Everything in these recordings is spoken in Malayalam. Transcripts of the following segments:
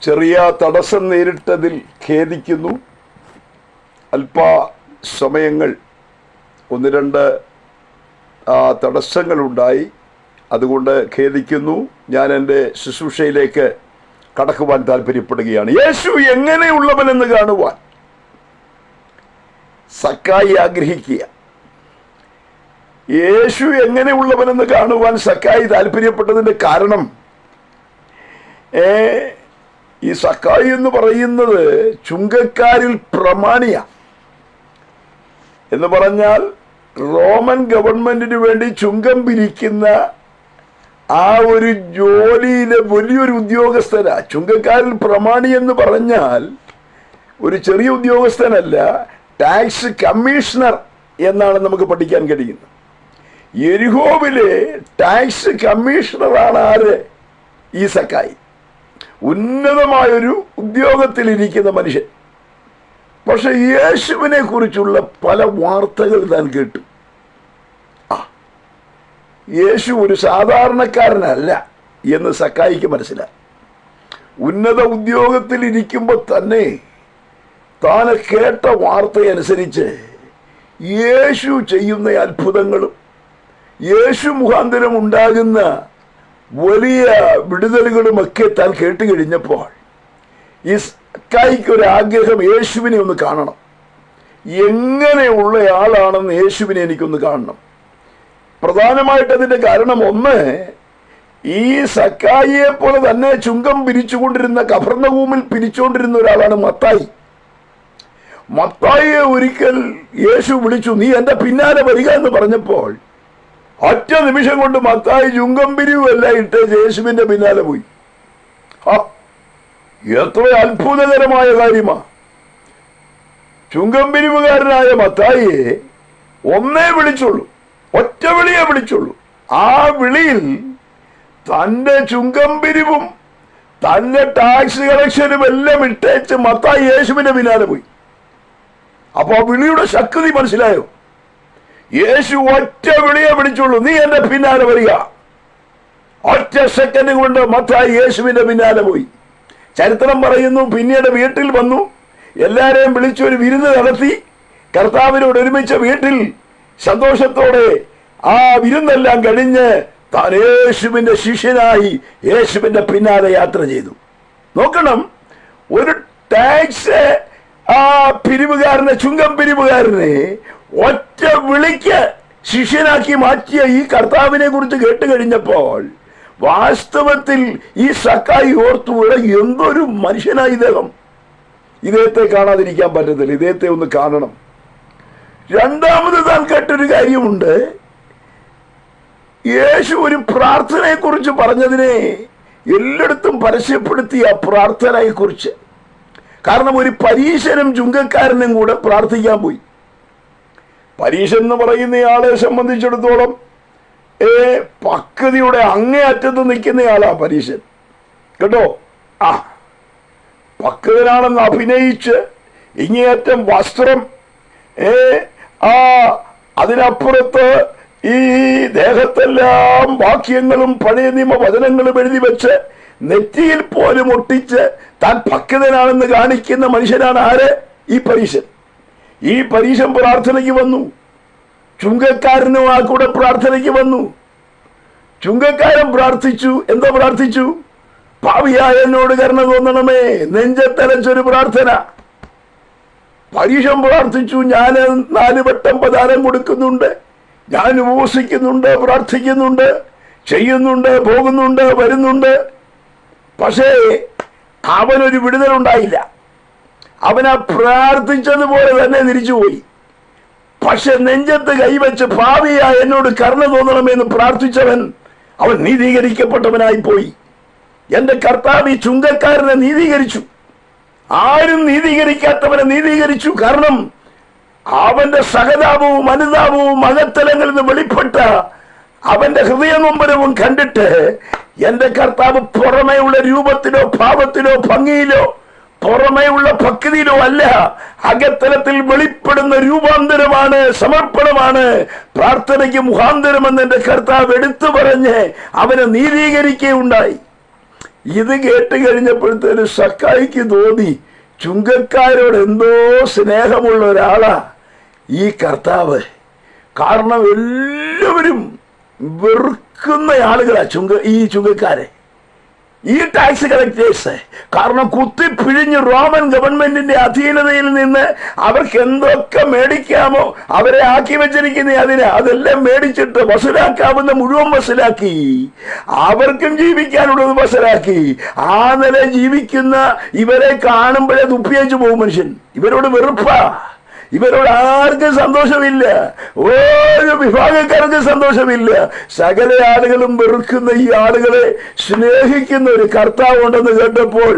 ചെറിയ തടസ്സം നേരിട്ടതിൽ ഖേദിക്കുന്നു. അല്പ സമയങ്ങൾ ഒന്ന് രണ്ട് തടസ്സങ്ങളുണ്ടായി, അതുകൊണ്ട് ഖേദിക്കുന്നു. ഞാൻ എൻ്റെ ശുശ്രൂഷയിലേക്ക് കടക്കുവാൻ താല്പര്യപ്പെടുകയാണ്. യേശു എങ്ങനെയുള്ളവനെന്ന് കാണുവാൻ സക്കായി ആഗ്രഹിക്കുക. യേശു എങ്ങനെയുള്ളവനെന്ന് കാണുവാൻ സക്കായി താല്പര്യപ്പെട്ടതിൻ്റെ കാരണം, ഈ സക്കായി എന്ന് പറയുന്നത് ചുങ്കക്കാരിൽ പ്രമാണിയ എന്ന് പറഞ്ഞാൽ റോമൻ ഗവൺമെന്റിന് വേണ്ടി ചുങ്കം പിരിക്കുന്ന ആ ഒരു ജോലിയിലെ വലിയൊരു ഉദ്യോഗസ്ഥനാ. ചുങ്കക്കാരിൽ പ്രമാണി എന്ന് പറഞ്ഞാൽ ഒരു ചെറിയ ഉദ്യോഗസ്ഥനല്ല, ടാക്സ് കമ്മീഷണർ എന്നാണ് നമുക്ക് പഠിക്കാൻ കഴിയുന്നത്. യെരിഹോവിലെ ടാക്സ് കമ്മീഷണറാണ് ആര്? ഈ സക്കായി. ഉന്നതമായൊരു ഉദ്യോഗത്തിലിരിക്കുന്ന മനുഷ്യൻ. പക്ഷെ യേശുവിനെ കുറിച്ചുള്ള പല വാർത്തകൾ താൻ കേട്ടു. യേശു ഒരു സാധാരണക്കാരനല്ല എന്ന് സക്കായിക്ക് മനസ്സിലായി. ഉന്നത ഉദ്യോഗത്തിലിരിക്കുമ്പോൾ തന്നെ താൻ കേട്ട വാർത്തയനുസരിച്ച് യേശു ചെയ്യുന്ന അത്ഭുതങ്ങളും യേശു മുഖാന്തരം ഉണ്ടാകുന്ന വലിയ വിടുതലുകളുമൊക്കെ താൻ കേട്ട് കഴിഞ്ഞപ്പോൾ ഈ സക്കായിക്കൊരു ആഗ്രഹം, യേശുവിനെ ഒന്ന് കാണണം. എങ്ങനെയുള്ള ആളാണെന്ന് യേശുവിനെ എനിക്കൊന്ന് കാണണം. പ്രധാനമായിട്ട് അതിൻ്റെ കാരണം, ഒന്ന്, ഈ സക്കായിയെ പോലെ തന്നെ ചുങ്കം പിരിച്ചുകൊണ്ടിരുന്ന, കഫർന്നഹൂമിൽ പിരിച്ചുകൊണ്ടിരുന്ന ഒരാളാണ് മത്തായി. മത്തായിയെ ഒരിക്കൽ യേശു വിളിച്ചു, നീ എൻ്റെ പിന്നാലെ വരിക എന്ന് പറഞ്ഞപ്പോൾ ഒറ്റ നിമിഷം കൊണ്ട് മത്തായി ചുങ്കം പിരിവല്ല ഇട്ട് യേശുവിന്റെ പിന്നാലെ പോയി. എത്ര അത്ഭുതകരമായ കാര്യമാ! ചുങ്കം പിരിവുകാരനായ മത്തായിയെ ഒന്നേ വിളിച്ചുള്ളൂ, ഒറ്റ വിളിയെ വിളിച്ചുള്ളൂ. ആ വിളിയിൽ തന്റെ ചുങ്കം പിരിവും തന്റെ ടാക്സ് കളക്ഷനും എല്ലാം ഇട്ടേച്ച് മത്തായി യേശുവിന്റെ പിന്നാലെ പോയി. അപ്പൊ ആ വിളിയുടെ ശക്തി മനസ്സിലായോ? യേശു ഒറ്റ വിളിയെ വിളിച്ചുള്ളൂ, നീ എന്റെ പിന്നാലെ വരിക. ഒറ്റ സെക്കൻഡ് കൊണ്ട് മത്തായി യേശുവിന്റെ പിന്നാലെ പോയി. ചരിത്രം പറയുന്നു, പിന്നീട് വീട്ടിൽ വന്നു, എല്ലാരെയും വിളിച്ചൊരു വിരുന്ന് നടത്തി. കർത്താവിനോട് ഒരുമിച്ച വീട്ടിൽ സന്തോഷത്തോടെ ആ വിരുന്നെല്ലാം കഴിഞ്ഞ് താൻ യേശുവിന്റെ ശിഷ്യനായി യേശുവിന്റെ പിന്നാലെ യാത്ര ചെയ്തു. നോക്കണം, ഒരു ടാക്സ് പിരിവുകാരനെ, ചുങ്കം പിരിവുകാരനെ ഒറ്റ വിളിക്ക് ശിഷ്യനാക്കി മാറ്റിയ ഈ കർത്താവിനെ കുറിച്ച് കേട്ട് കഴിഞ്ഞപ്പോൾ വാസ്തവത്തിൽ ഈ സക്കായി ഓർത്തു, എന്തൊരു മനുഷ്യനായി ഇദ്ദേഹം. ഇദ്ദേഹത്തെ കാണാതിരിക്കാൻ പറ്റത്തില്ല, ഇദ്ദേഹത്തെ ഒന്ന് കാണണം. രണ്ടാമത് താൻ കേട്ടൊരു കാര്യമുണ്ട്, യേശു ഒരു പ്രാർത്ഥനയെ കുറിച്ച് പറഞ്ഞതിനെ എല്ലായിടത്തും പരസ്യപ്പെടുത്തിയ പ്രാർത്ഥനയെ കുറിച്ച്. കാരണം ഒരു പരീശനും ചുങ്കക്കാരനും കൂടെ പ്രാർത്ഥിക്കാൻ പോയി. പരീശൻ എന്ന് പറയുന്നയാളെ സംബന്ധിച്ചിടത്തോളം പക്വതയുടെ അങ്ങേയറ്റത്ത് നിൽക്കുന്നയാളാ പരീശൻ, കേട്ടോ. പക്വതനാണെന്ന് അഭിനയിച്ച് ഇങ്ങേയറ്റം വസ്ത്രം, അതിനപ്പുറത്ത് ഈ ദേഹത്തെല്ലാം വാക്യങ്ങളും പഴയ നിയമ വചനങ്ങളും എഴുതി വെച്ച് നെറ്റിയിൽ പോലും ഒട്ടിച്ച് താൻ പക്വതനാണെന്ന് കാണിക്കുന്ന മനുഷ്യനാണ് ആര്? ഈ പരീശൻ. ഈ പരീശൻ പ്രാർത്ഥനയ്ക്ക് വന്നു, ചുങ്കക്കാരനും ആ കൂടെ പ്രാർത്ഥനയ്ക്ക് വന്നു. ചുങ്കക്കാരൻ പ്രാർത്ഥിച്ചു, എന്താ പ്രാർത്ഥിച്ചു? പാപിയായ എന്നോട് കരുണ തോന്നണമേ, നെഞ്ചത്തലച്ചൊരു പ്രാർത്ഥന. പരീശൻ പ്രാർത്ഥിച്ചു, ഞാൻ 4 വട്ടം പദാരം കൊടുക്കുന്നുണ്ട്, ഞാൻ ഉപവസിക്കുന്നുണ്ട്, പ്രാർത്ഥിക്കുന്നുണ്ട്, ചെയ്യുന്നുണ്ട്, പോകുന്നുണ്ട്, വരുന്നുണ്ട്. പക്ഷേ അവനൊരു വിടുതലുണ്ടായില്ല. അവനാ പ്രാർത്ഥിച്ചതുപോലെ തന്നെ തിരിച്ചുപോയി. പക്ഷെ നെഞ്ചത്ത് കൈവച്ച് പാപിയായ എന്നോട് കരുണ തോന്നണമെന്ന് പ്രാർത്ഥിച്ചവൻ അവൻ നീതീകരിക്കപ്പെട്ടവനായി പോയി. എന്റെ കർത്താവ് ഈ ചുങ്കക്കാരനെ നീതീകരിച്ചു. ആരും നീതീകരിക്കാത്തവനെ നീതീകരിച്ചു. കാരണം അവന്റെ സഹതാപവും അനുതാപവും അകത്തലങ്ങളിൽ നിന്ന് വെളിപ്പെട്ട അവന്റെ ഹൃദയനൊമ്പരവും കണ്ടിട്ട് എന്റെ കർത്താവ് പുറമേയുള്ള രൂപത്തിലോ ഭാവത്തിലോ ഭംഗിയിലോ പുറമേയുള്ള ഭക്തിയിലോ അല്ല, അകത്തലത്തിൽ വെളിപ്പെടുന്ന രൂപാന്തരമാണ്, സമർപ്പണമാണ് പ്രാർത്ഥനയ്ക്ക് മുഖാന്തരമെന്ന് എന്റെ കർത്താവ് എടുത്തു പറഞ്ഞ് അവനെ നീതീകരിക്കുകയുണ്ടായി. ഇത് കേട്ട് കഴിഞ്ഞപ്പോഴത്തേന് സക്കായിക്ക് തോന്നി ചുങ്കക്കാരോട് എന്തോ സ്നേഹമുള്ള ഒരാളാ ഈ കർത്താവ്. കാരണം എല്ലാവരും വെറുക്കുന്ന ആളുകളാ ഈ ചുങ്കക്കാരെ, ഈ ടാക്സ് കളക്ടേഴ്സ്. കാരണം കുത്തിപ്പിഴിഞ്ഞ് റോമൻ ഗവൺമെന്റിന്റെ അധീനതയിൽ നിന്ന് അവർക്ക് എന്തൊക്കെ മേടിക്കാമോ അവരെ ആക്കി വെച്ചിരിക്കുന്ന അതെല്ലാം മേടിച്ചിട്ട് വസൂലാക്കാവുന്ന മുഴുവൻ വസൂലാക്കി, അവർക്കും ജീവിക്കാനുള്ളത് വസൂലാക്കി. ആ നില ജീവിക്കുന്ന ഇവരെ കാണുമ്പോഴേ തുപ്പിയച്ചു പോകും മനുഷ്യൻ. ഇവരോട് വെറുപ്പാ, ഇവരോട് ആർക്കും സന്തോഷമില്ല, ഓരോ വിഭാഗക്കാർക്കും സന്തോഷമില്ല. സകല ആളുകളും വെറുക്കുന്ന ഈ ആളുകളെ സ്നേഹിക്കുന്ന ഒരു കർത്താവ് ഉണ്ടെന്ന് കേട്ടപ്പോൾ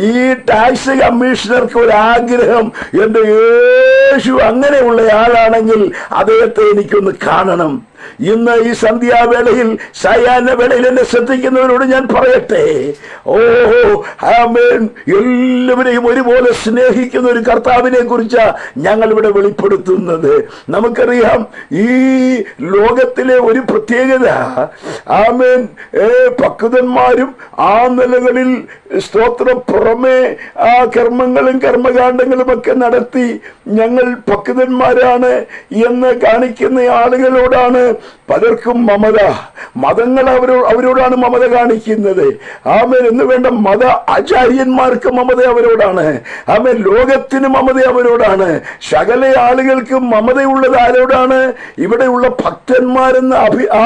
ഈ ടാക്സ് കമ്മീഷണർക്ക് ഒരു ആഗ്രഹം, എന്റെ യേശു അങ്ങനെയുള്ള ആളാണെങ്കിൽ അദ്ദേഹത്തെ എനിക്കൊന്ന് കാണണം. ഇന്ന് ഈ സന്ധ്യാവേളയിൽ സായാഹ്ന വേളയിൽ എന്നെ ശ്രദ്ധിക്കുന്നവരോട് ഞാൻ പറയട്ടെ, ആമേൻ, എല്ലാവരെയും ഒരുപോലെ സ്നേഹിക്കുന്ന ഒരു കർത്താവിനെ കുറിച്ച് ഞങ്ങൾ ഇവിടെ വെളിപ്പെടുത്തുന്നത്. നമുക്കറിയാം ഈ ലോകത്തിലെ ഒരു പ്രത്യേകത, ആമേൻ, പക്വതന്മാരും ആ നിലകളിൽ സ്തോത്രം പുറമെ ആ കർമ്മങ്ങളും കർമ്മകാണ്ഡങ്ങളും ഒക്കെ നടത്തി ഞങ്ങൾ പക്വതന്മാരാണ് എന്ന് കാണിക്കുന്ന ആളുകളോടാണ് പലർക്കും മമത. മതങ്ങൾ അവരോടാണ് മമത കാണിക്കുന്നത്. ആമേൻ എന്ന് വേണ്ട, മത ആചാര്യന്മാർക്ക് മമത അവരോടാണ്. ആമേൻ, ലോകത്തിന് മമത അവരോടാണ്. സകല ആളുകൾക്കും മമതയുള്ളത് ആരോടാണ്? ഇവിടെയുള്ള ഭക്തന്മാരെന്ന്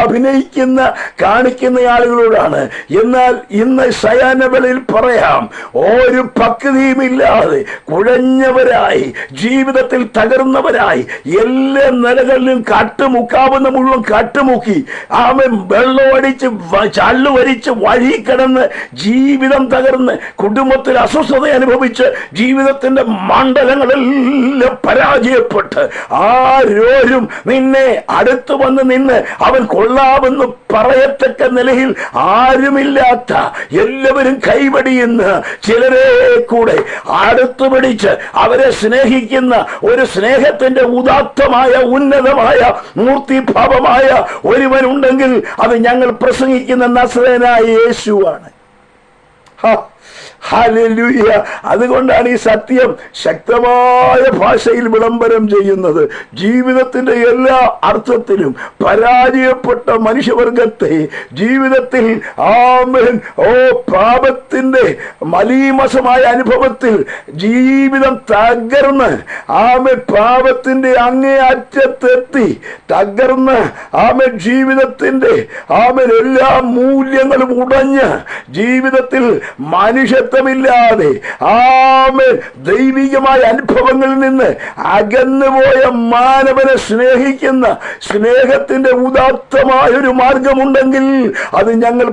അഭിനയിക്കുന്ന കാണിക്കുന്ന ആളുകളോടാണ്. എന്നാൽ ഇന്ന് സായാഹ്നവേളയിൽ പറയാം, ഒരു പക്വതയുമില്ലാതെ കുഴഞ്ഞവരായി, ജീവിതത്തിൽ തകർന്നവരായി, എല്ലാ നിലകളിലും കാട്ടുമുക്കാവുന്ന മുഴുവൻ കാട്ടുമുക്കി, ആമൻ, വെള്ളമടിച്ച് ചള്ളുവരിച്ച് വഴി കിടന്ന് ജീവിതം തകർന്ന് കുടുംബത്തിൽ അസ്വസ്ഥത അനുഭവിച്ച് ജീവിതത്തിന്റെ മണ്ഡലങ്ങളെല്ലാം പരാജയപ്പെട്ട് ആരോരും നിന്നെ അടുത്തു വന്ന് നിന്ന് അവൻ കൊള്ളാമെന്ന് പറയത്തക്ക നിലയിൽ ആരുമില്ലാത്ത, എല്ലാവരും കൈവടിയുന്ന ചിലരെ കൂടെ അടുത്തു പിടിച്ച് അവരെ സ്നേഹിക്കുന്ന ഒരു സ്നേഹത്തിന്റെ ഉദാത്തമായ ഉന്നതമായ മൂർത്തിഭാവമായ ഒരുവനുണ്ടെങ്കിൽ അത് ഞങ്ങൾ പ്രസംഗിക്കുന്ന നസറേയനായ യേശുവാണ്. ഹല്ലേലൂയ. അതുകൊണ്ടാണ് ഈ സത്യം ശക്തമായ ഭാഷയിൽ വിളംബരം ചെയ്യുന്നത്. ജീവിതത്തിന്റെ എല്ലാ അർത്ഥത്തിലും പരാജയപ്പെട്ട മനുഷ്യവർഗത്തെ ജീവിതത്തിൽ ആമേൻ പാപത്തിന്റെ മലീമസമായ അനുഭവത്തിൽ ജീവിതം തകർന്ന് ആമേൻ പാപത്തിന്റെ അങ്ങേ അറ്റത്തെത്തി തകർന്ന് ആമേൻ ജീവിതത്തിന്റെ ആമേൻ എല്ലാ മൂല്യങ്ങളും ഉടഞ്ഞ് ജീവിതത്തിൽ മനുഷ്യത്വമില്ലാതെ ആമേൻ ദൈവികമായ അനുഭവങ്ങളിൽ നിന്ന് അകന്നുപോയ മാനവനെ സ്നേഹിക്കുന്ന സ്നേഹത്തിന്റെ ഉദാത്തമായ ഒരു മാർഗമുണ്ടെങ്കിൽ അത് ഞങ്ങൾ